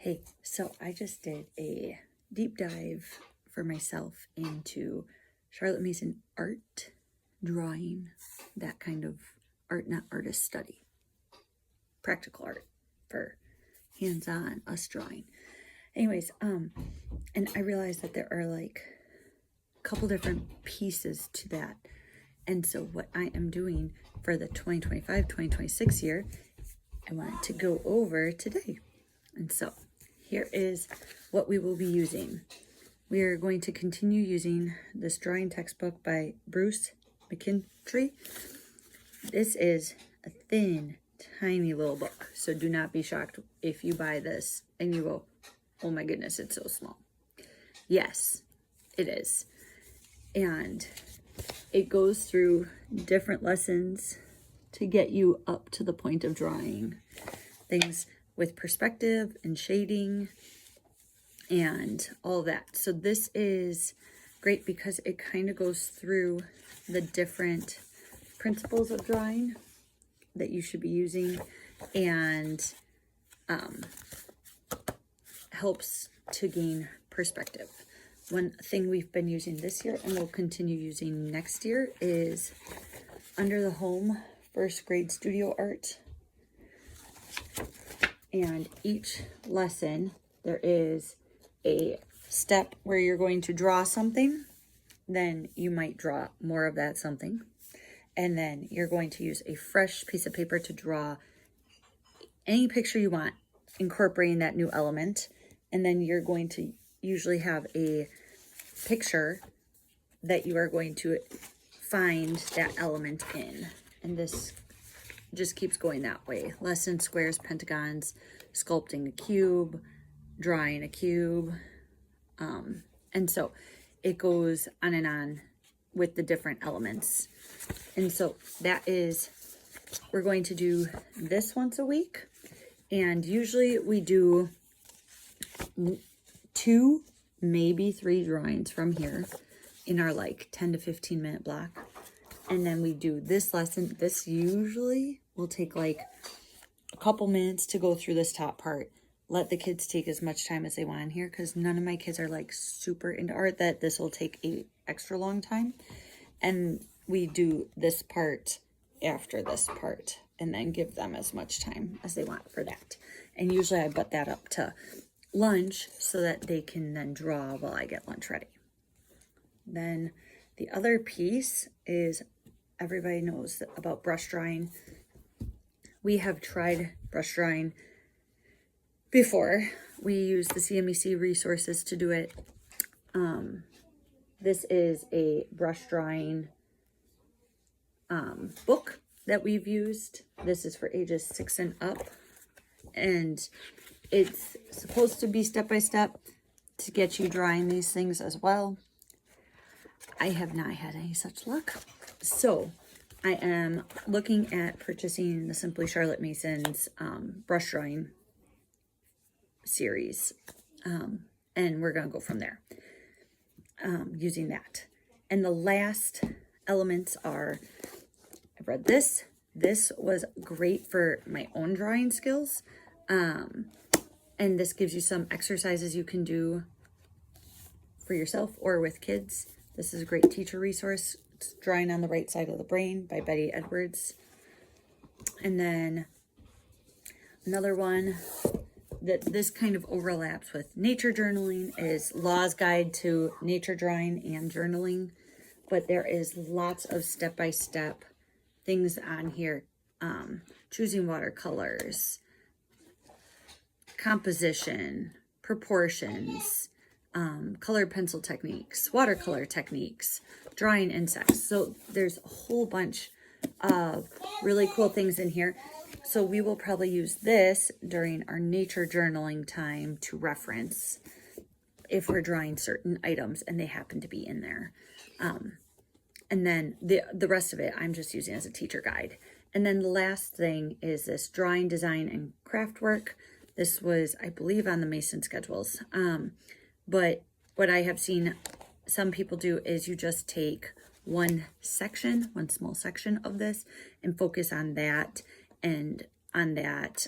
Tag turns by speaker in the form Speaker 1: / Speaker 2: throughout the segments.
Speaker 1: Hey, so I just did a deep dive for myself into Charlotte Mason art, drawing, that kind of art, not artist study. Practical art for hands-on, us drawing. Anyways, and I realized that there are like a couple different pieces to that. And so what I am doing for the 2025-2026 year, I wanted to go over today. And so here is what we will be using. We are going to continue using this drawing textbook by Bruce McKinstry. This is a thin, tiny little book, so do not be shocked if you buy this and you go, oh my goodness, it's so small. Yes, it is. And it goes through different lessons to get you up to the point of drawing things with perspective and shading and all that. So this is great because it kind of goes through the different principles of drawing that you should be using and helps to gain perspective. One thing we've been using this year and we'll continue using next year is Under the Home First Grade Studio Art. And each lesson, there is a step where you're going to draw something. Then you might draw more of that something. And then you're going to use a fresh piece of paper to draw any picture you want, incorporating that new element. And then you're going to usually have a picture that you are going to find that element in. And this just keeps going that way. Lesson, squares, pentagons, sculpting a cube, drawing a cube. And so it goes on and on with the different elements. And so that is, we're going to do this once a week. And usually we do 2, maybe 3 drawings from here in our like 10 to 15 minute block. And then we do this lesson. This usually will take like a couple minutes to go through this top part. Let the kids take as much time as they want in here because none of my kids are like super into art that this will take a extra long time. And we do this part after this part and then give them as much time as they want for that. And usually I butt that up to lunch so that they can then draw while I get lunch ready. Then the other piece is, everybody knows about brush drawing. We have tried brush drawing before. We use the CMEC resources to do it. This is a brush drawing book that we've used. This is for ages 6 and up. And it's supposed to be step-by-step to get you drawing these things as well. I have not had any such luck. So I am looking at purchasing the Simply Charlotte Mason's brush drawing series. And we're going to go from there using that. And the last elements are, I've read this. This was great for my own drawing skills. And this gives you some exercises you can do for yourself or with kids. This is a great teacher resource. It's Drawing on the Right Side of the Brain by Betty Edwards. And then another one that this kind of overlaps with nature journaling is Law's Guide to Nature Drawing and Journaling. But there is lots of step-by-step things on here. Choosing watercolors, composition, proportions, colored pencil techniques, watercolor techniques, drawing insects. So there's a whole bunch of really cool things in here. So we will probably use this during our nature journaling time to reference if we're drawing certain items and they happen to be in there. And then the rest of it I'm just using as a teacher guide. And then the last thing is this drawing, design, and craft work. This was, I believe, on the Mason schedules. But what I have seen some people do is you just take one small section of this and focus on that and on that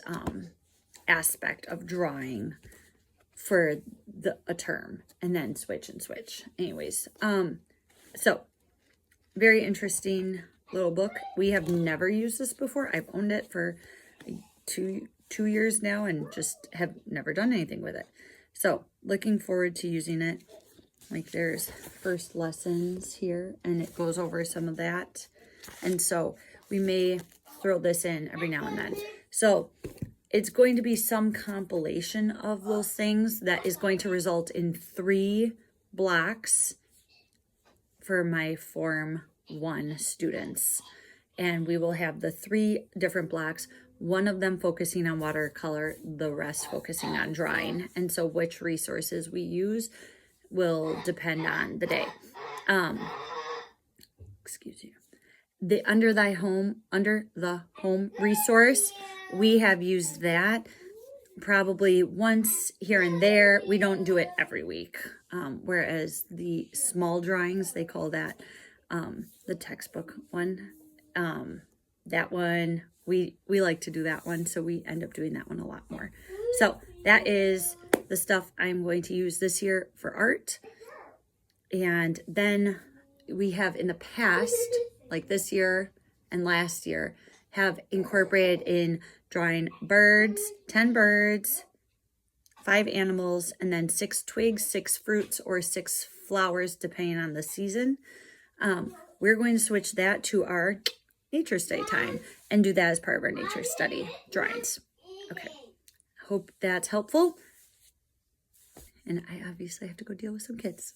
Speaker 1: aspect of drawing for a term and then switch and switch. Anyways, so very interesting little book. We have never used this before. I've owned it for two years now and just have never done anything with it. So looking forward to using it. Like there's first lessons here and it goes over some of that. And so we may throw this in every now and then. So it's going to be some compilation of those things that is going to result in 3 blocks for my Form 1 students. And we will have the 3 different blocks, one of them focusing on watercolor, the rest focusing on drawing. And so which resources we use will depend on the day. Excuse you. The Under the Home resource, we have used that probably once here and there. We don't do it every week. Whereas the small drawings, they call that the textbook one. That one, we like to do that one. So we end up doing that one a lot more. So that is the stuff I'm going to use this year for art. And then we have in the past, like this year and last year, have incorporated in drawing birds, 10 birds, 5 animals, and then 6 twigs, 6 fruits, or 6 flowers, depending on the season. We're going to switch that to our nature study time and do that as part of our nature study drawings. Okay, hope that's helpful. And I obviously have to go deal with some kids.